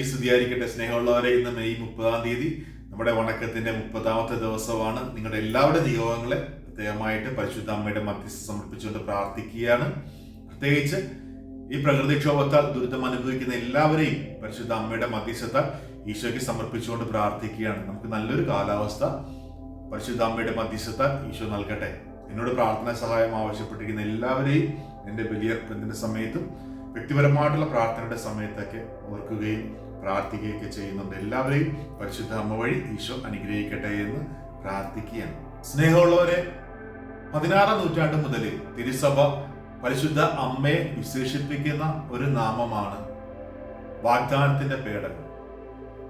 ഈശോയ്ക്ക് സ്തുതിയായിരിക്കട്ടെ. സ്നേഹമുള്ളവരെ, ഇന്ന് മെയ് 30 നമ്മുടെ വണക്കത്തിന്റെ 30ാമത്തെ ദിവസമാണ്. നിങ്ങളുടെ എല്ലാവരുടെ നിയോഗങ്ങളെ പ്രത്യേകമായിട്ട് പരിശുദ്ധ അമ്മയുടെ മധ്യസ്ഥ സമർപ്പിച്ചുകൊണ്ട് പ്രാർത്ഥിക്കുകയാണ്. പ്രത്യേകിച്ച് ഈ പ്രകൃതിക്ഷോഭത്താൽ ദുരിതം അനുഭവിക്കുന്ന എല്ലാവരെയും പരിശുദ്ധ അമ്മയുടെ മധ്യസ്ഥത്താൽ ഈശോയ്ക്ക് സമർപ്പിച്ചുകൊണ്ട് പ്രാർത്ഥിക്കുകയാണ്. നമുക്ക് നല്ലൊരു കാലാവസ്ഥ പരിശുദ്ധ അമ്മയുടെ മധ്യസ്ഥത്താൽ ഈശോ നൽകട്ടെ. എന്നോട് പ്രാർത്ഥനാ സഹായം ആവശ്യപ്പെട്ടിരിക്കുന്ന എല്ലാവരെയും എൻ്റെ ബലിയർപ്പണത്തിന്റെ സമയത്തും വ്യക്തിപരമായിട്ടുള്ള പ്രാർത്ഥനയുടെ സമയത്തൊക്കെ ഓർക്കുകയും പ്രാർത്ഥിക്കുകയൊക്കെ ചെയ്യുന്നുണ്ട്. എല്ലാവരെയും പരിശുദ്ധ അമ്മ വഴി ഈശോ അനുഗ്രഹിക്കട്ടെ എന്ന് പ്രാർത്ഥിക്കുകയാണ്. സ്നേഹമുള്ളവരെ, 16ാം നൂറ്റാണ്ട് മുതൽ തിരുസഭ പരിശുദ്ധ അമ്മയെ വിശേഷിപ്പിക്കുന്ന ഒരു നാമമാണ് വാഗ്ദാനത്തിന്റെ പേടകം.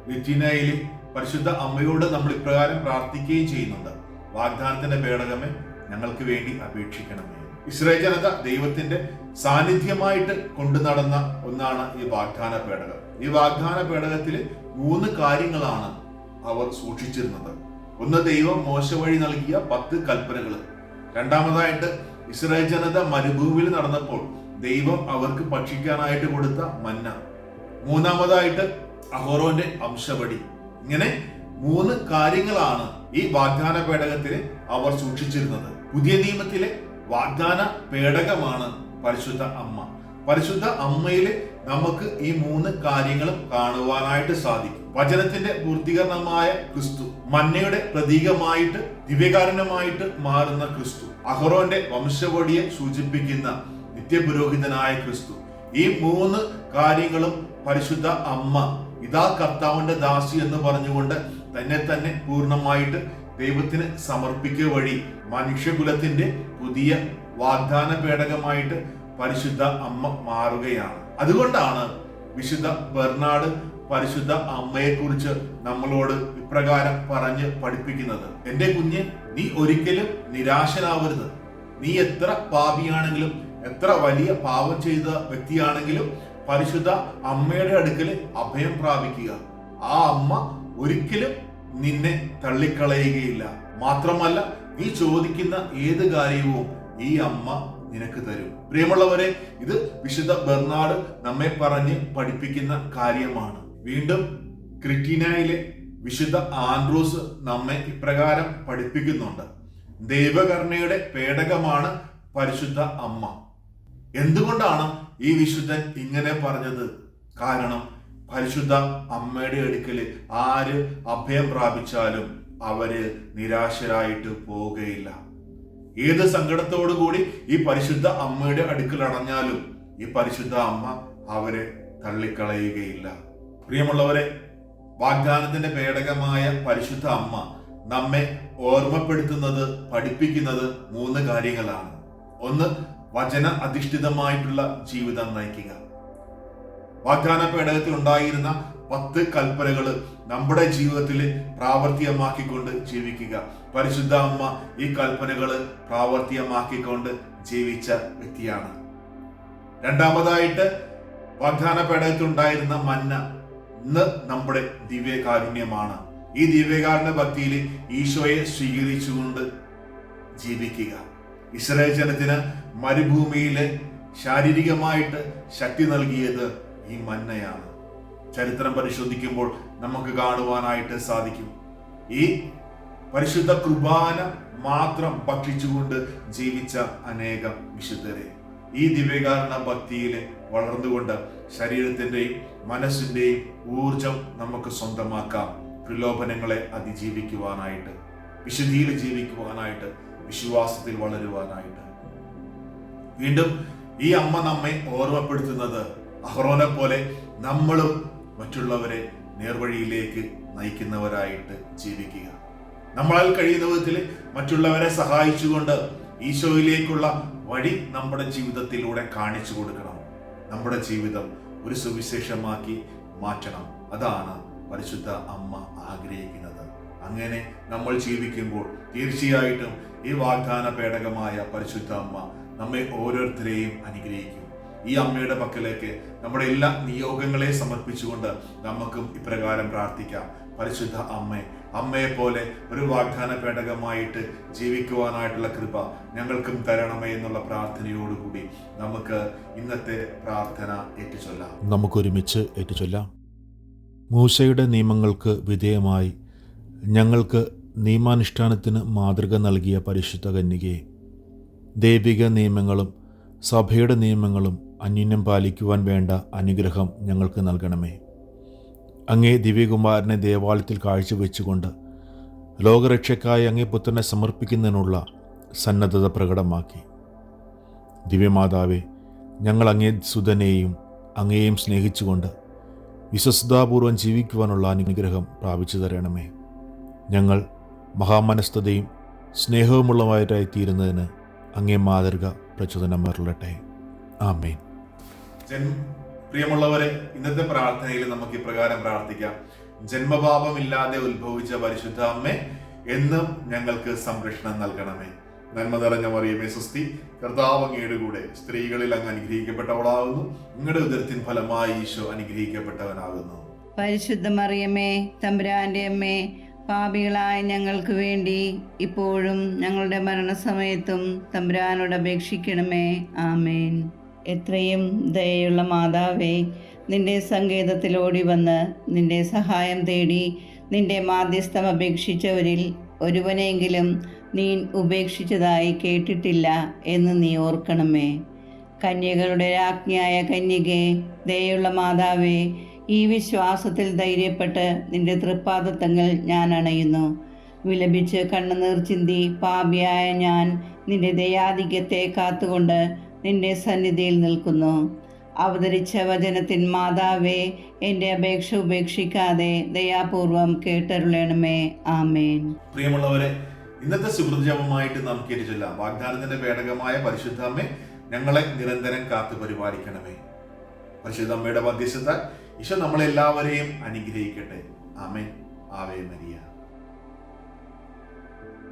വിറ്റിനയിൽ പരിശുദ്ധ അമ്മയോട് നമ്മൾ ഇപ്രകാരം പ്രാർത്ഥിക്കുകയും ചെയ്യുന്നുണ്ട്: വാഗ്ദാനത്തിന്റെ പേടകമേ, ഞങ്ങൾക്ക് വേണ്ടി അപേക്ഷിക്കണമേ. ഇസ്രായേൽ ജനത ദൈവത്തിന്റെ സാന്നിധ്യമായിട്ട് കൊണ്ടു നടന്ന ഒന്നാണ് ഈ വാഗ്ദാന പേടകം. ഈ വാഗ്ദാന പേടകത്തിൽ 3 കാര്യങ്ങളാണ് അവർ സൂക്ഷിച്ചിരുന്നത്. ഒന്ന്, ദൈവം മോശ വഴി നൽകിയ 10 കൽപ്പനകൾ. രണ്ടാമതായിട്ട്, ഇസ്രായേൽ ജനത മരുഭൂമിയിൽ നടന്നപ്പോൾ ദൈവം അവർക്ക് ഭക്ഷിക്കാനായിട്ട് കൊടുത്ത മന്ന. മൂന്നാമതായിട്ട്, അഹോറോന്റെ അംശവടി. ഇങ്ങനെ 3 കാര്യങ്ങളാണ് ഈ വാഗ്ദാന പേടകത്തിൽ അവർ സൂക്ഷിച്ചിരുന്നത്. പുതിയ നിയമത്തിലെ വാഗ്ദാന പേടകമാണ് പരിശുദ്ധ അമ്മ. പരിശുദ്ധ അമ്മയില് നമുക്ക് ഈ 3 കാര്യങ്ങളും കാണുവാനായിട്ട് സാധിക്കും. വചനത്തിന്റെ പൂർത്തീകരണമായ ക്രിസ്തു, മന്നയുടെ പ്രതീകമായിട്ട് ദിവ്യകാരുണ്യമായിട്ട് മാറുന്ന ക്രിസ്തു, അഹറോന്റെ വംശവടിയെ സൂചിപ്പിക്കുന്ന നിത്യപുരോഹിതനായ ക്രിസ്തു. ഈ 3 കാര്യങ്ങളും പരിശുദ്ധ അമ്മ ഇതാ കർത്താവിന്റെ ദാസി എന്ന് പറഞ്ഞുകൊണ്ട് തന്നെ പൂർണ്ണമായിട്ട് ദൈവത്തിന് സമർപ്പിക്കുക വഴി മനുഷ്യകുലത്തിന്റെ പുതിയ വാഗ്ദാന പേടകമായിട്ട് പരിശുദ്ധ അമ്മ മാറുകയാണ്. അതുകൊണ്ടാണ് വിശുദ്ധ ബെർണാഡ് പരിശുദ്ധ അമ്മയെ കുറിച്ച് നമ്മളോട് ഇപ്രകാരം പറഞ്ഞ് പഠിപ്പിക്കുന്നത്: എന്റെ കുഞ്ഞ്, നീ ഒരിക്കലും നിരാശനാവരുത്. നീ എത്ര പാപിയാണെങ്കിലും, എത്ര വലിയ പാപം ചെയ്ത വ്യക്തിയാണെങ്കിലും പരിശുദ്ധ അമ്മയുടെ അടുക്കൽ അഭയം പ്രാപിക്കുക. ആ അമ്മ ഒരിക്കലും നിന്നെ തള്ളിക്കളയുകയില്ല. മാത്രമല്ല, നീ ചോദിക്കുന്ന ഏത് കാര്യവും ഈ അമ്മ നിനക്ക് തരും. പ്രിയമുള്ളവരെ, ഇത് വിശുദ്ധ ബെർണാഡ് നമ്മെ പറഞ്ഞ് പഠിപ്പിക്കുന്ന കാര്യമാണ്. വീണ്ടും ക്രിറ്റീനയിലെ വിശുദ്ധ ആൻഡ്രൂസ് നമ്മെ ഇപ്രകാരം പഠിപ്പിക്കുന്നുണ്ട്: ദൈവകരുണയുടെ പേടകമാണ് പരിശുദ്ധ അമ്മ. എന്തുകൊണ്ടാണ് ഈ വിശുദ്ധൻ ഇങ്ങനെ പറഞ്ഞത്? കാരണം പരിശുദ്ധ അമ്മയുടെ അടുക്കല് ആര് അഭയം പ്രാപിച്ചാലും അവര് നിരാശരായിട്ട് പോവുകയില്ല. ഏത് സങ്കടത്തോടു കൂടി ഈ പരിശുദ്ധ അമ്മയുടെ അടുക്കൽ അടഞ്ഞാലും ഈ പരിശുദ്ധ അമ്മ അവരെ തള്ളിക്കളയുകയില്ല. പ്രിയമുള്ളവരെ, വാഗ്ദാനത്തിന്റെ പേടകമായ പരിശുദ്ധ അമ്മ നമ്മെ ഓർമ്മപ്പെടുത്തുന്നത്, പഠിപ്പിക്കുന്നത് 3 കാര്യങ്ങളാണ്. ഒന്ന്, വചന അധിഷ്ഠിതമായിട്ടുള്ള ജീവിതം നയിക്കുക. വാഗ്ദാന പേടകത്തിൽ ഉണ്ടായിരുന്ന 10 കൽപ്പനകൾ നമ്മുടെ ജീവിതത്തിൽ പ്രാവർത്തികമാക്കിക്കൊണ്ട് ജീവിക്കുക. പരിശുദ്ധ അമ്മ ഈ കൽപ്പനകൾ പ്രാവർത്തികമാക്കിക്കൊണ്ട് ജീവിച്ച വ്യക്തിയാണ്. രണ്ടാമതായിട്ട്, വാഗ്ദാന പേടകത്തിൽ ഉണ്ടായിരുന്ന മന്ന ഇന്ന് നമ്മുടെ ദിവ്യകാരുണ്യമാണ്. ഈ ദിവ്യകാരുണ്യ ഭക്തിയിൽ ഈശോയെ സ്വീകരിച്ചുകൊണ്ട് ജീവിക്കുക. ഇസ്രായേൽ ജനത്തിന് മരുഭൂമിയിലെ ശാരീരികമായിട്ട് ശക്തി നൽകിയത് ഈ മന്നയാണ്. ചരിത്രം പരിശോധിക്കുമ്പോൾ നമുക്ക് കാണുവാനായിട്ട് സാധിക്കും, ഈ പരിശുദ്ധ കുർബാന മാത്രം ഭക്ഷിച്ചുകൊണ്ട് ജീവിച്ച അനേകം വിശുദ്ധരെ. ഈ ദിവ്യകാരുണ്യ ഭക്തിയിൽ വളർന്നുകൊണ്ട് ശരീരത്തിന്റെയും മനസ്സിന്റെയും ഊർജം നമുക്ക് സ്വന്തമാക്കാം. പ്രലോഭനങ്ങളെ അതിജീവിക്കുവാനായിട്ട്, വിശുദ്ധിയിൽ ജീവിക്കുവാനായിട്ട്, വിശ്വാസത്തിൽ വളരുവാനായിട്ട്. വീണ്ടും ഈ അമ്മ നമ്മെ ഓർമ്മപ്പെടുത്തുന്നത്, അഹ്റോനെ പോലെ നമ്മളും മറ്റുള്ളവരെ നേർവഴിയിലേക്ക് നയിക്കുന്നവരായിട്ട് ജീവിക്കുക. നമ്മളാൽ കഴിയുന്ന വിധത്തിൽ മറ്റുള്ളവരെ സഹായിച്ചുകൊണ്ട് ഈശോയിലേക്കുള്ള വഴി നമ്മുടെ ജീവിതത്തിലൂടെ കാണിച്ചു കൊടുക്കണം. നമ്മുടെ ജീവിതം ഒരു സുവിശേഷമാക്കി മാറ്റണം. അതാണ് പരിശുദ്ധ അമ്മ ആഗ്രഹിക്കുന്നത്. അങ്ങനെ നമ്മൾ ജീവിക്കുമ്പോൾ തീർച്ചയായിട്ടും ഈ വാഗ്ദാന പേടകമായ പരിശുദ്ധ അമ്മ നമ്മെ ഓരോരുത്തരെയും അനുഗ്രഹിക്കും. ഈ അമ്മയുടെ പക്കലേക്ക് നമ്മുടെ എല്ലാ നിയോഗങ്ങളെ സമർപ്പിച്ചുകൊണ്ട് നമുക്കും ഇപ്രകാരം പ്രാർത്ഥിക്കാം: പരിശുദ്ധ അമ്മയെ പോലെ ഒരു വാഗ്ദാന പേടകമായിട്ട് ജീവിക്കുവാനായിട്ടുള്ള കൃപ ഞങ്ങൾക്കും തരണമേ എന്നുള്ള പ്രാർത്ഥനയോടുകൂടി നമുക്ക് ഇന്നത്തെ പ്രാർത്ഥന ഏറ്റുചൊല്ലാം. നമുക്കൊരുമിച്ച് ഏറ്റുചൊല്ലാം. മൂശയുടെ നിയമങ്ങൾക്ക് വിധേയമായി ഞങ്ങൾക്ക് നിയമാനുഷ്ഠാനത്തിന് മാതൃക നൽകിയ പരിശുദ്ധ കന്യകയെ, ദൈവിക നിയമങ്ങളും സഭയുടെ നിയമങ്ങളും അന്യോന്യം പാലിക്കുവാൻ വേണ്ട അനുഗ്രഹം ഞങ്ങൾക്ക് നൽകണമേ. അങ്ങേ ദിവ്യകുമാരനെ ദേവാലയത്തിൽ കാഴ്ചവെച്ചുകൊണ്ട് ലോകരക്ഷയ്ക്കായി അങ്ങേ പുത്രനെ സമർപ്പിക്കുന്നതിനുള്ള സന്നദ്ധത പ്രകടമാക്കി. ദിവ്യമാതാവേ, ഞങ്ങൾ അങ്ങേ സുതനെയും അങ്ങയെയും സ്നേഹിച്ചുകൊണ്ട് വിശ്വസ്താപൂർവം ജീവിക്കുവാനുള്ള അനുഗ്രഹം പ്രാപിച്ചു തരണമേ. ഞങ്ങൾ മഹാമനസ്തതയും സ്നേഹവുമുള്ളവരായി തീരുന്നതിന് അങ്ങേ മാതൃക പ്രചോദനം അരുളട്ടെ. ആമേൻ. പ്രിയമുള്ളവരെ, ഇന്നത്തെ പ്രാർത്ഥനയിൽ നമുക്ക് ഇപ്രകാരം പ്രാർത്ഥിക്കാം. ജന്മപാപമില്ലാതെ ഉത്ഭവിച്ച പരിശുദ്ധ അമ്മേ, എന്നും ഞങ്ങൾക്ക് സംരക്ഷണം നൽകണമേ. നന്മ നിറഞ്ഞ മറിയമേ സ്വസ്തി, കർത്താവ് അങ്ങയുടെ കൂടെ സ്ത്രീകളിൽ അങ്ങ് അനുഗ്രഹിക്കപ്പെട്ടവളാകുന്നു. നിങ്ങളുടെ ഉദരത്തിൻ ഫലമായി ഈശോ അനുഗ്രഹിക്കപ്പെട്ടവനാകുന്നു. പരിശുദ്ധ മറിയമേ, തമ്പുരാന്റെ അമ്മേ, പാപികളായ ഞങ്ങൾക്ക് വേണ്ടി ഇപ്പോഴും ഞങ്ങളുടെ മരണസമയത്തും തമ്പുരാനോട് അപേക്ഷിക്കണമേ. ആമേൻ. എത്രയും ദയയുള്ള മാതാവേ, നിന്റെ സങ്കേതത്തിലോടി വന്ന് നിന്റെ സഹായം തേടി നിന്റെ മാധ്യസ്ഥം അപേക്ഷിച്ചവരിൽ ഒരുവനെങ്കിലും നീ ഉപേക്ഷിച്ചതായി കേട്ടിട്ടില്ല എന്ന് നീ ഓർക്കണമേ. കന്യകളുടെ രാജ്ഞിയായ കന്യകേ, ദയയുള്ള മാതാവേ, ഈ വിശ്വാസത്തിൽ ധൈര്യപ്പെട്ട് നിന്റെ തൃപ്പാദത്തങ്ങൾ ഞാൻ അണയുന്നു. വിലപിച്ച് കണ്ണുനീർ ചിന്തി പാപിയായ ഞാൻ നിന്റെ ദയാധിക്യത്തെ കാത്തുകൊണ്ട് നിന്റെ സന്നിധിയിൽ നിൽക്കുന്നു. അവതരിച്ച വചനത്തിൻ മാതാവേ, എൻ്റെ അപേക്ഷ ഉപേക്ഷിക്കാതെ ദയാപൂർവം കേട്ടരുളണമേ. ആമേൻ. പ്രിയമുള്ളവരെ, ഇന്നത്തെ സുഹൃജപമായിട്ട് നാം കേട്ടുചൊല്ലാം. വാഗ്ദാനത്തിന്റെ പേടകമായ പരിശുദ്ധ അമ്മേ, ഞങ്ങളെ നിരന്തരം കാത്തു പരിപാലിക്കണമേ. പരിശുദ്ധ അമ്മയുടെ മധ്യസ്ഥത ഈശോ നമ്മളെല്ലാവരെയും അനുഗ്രഹിക്കട്ടെ. ആമേൻ. Ave Maria.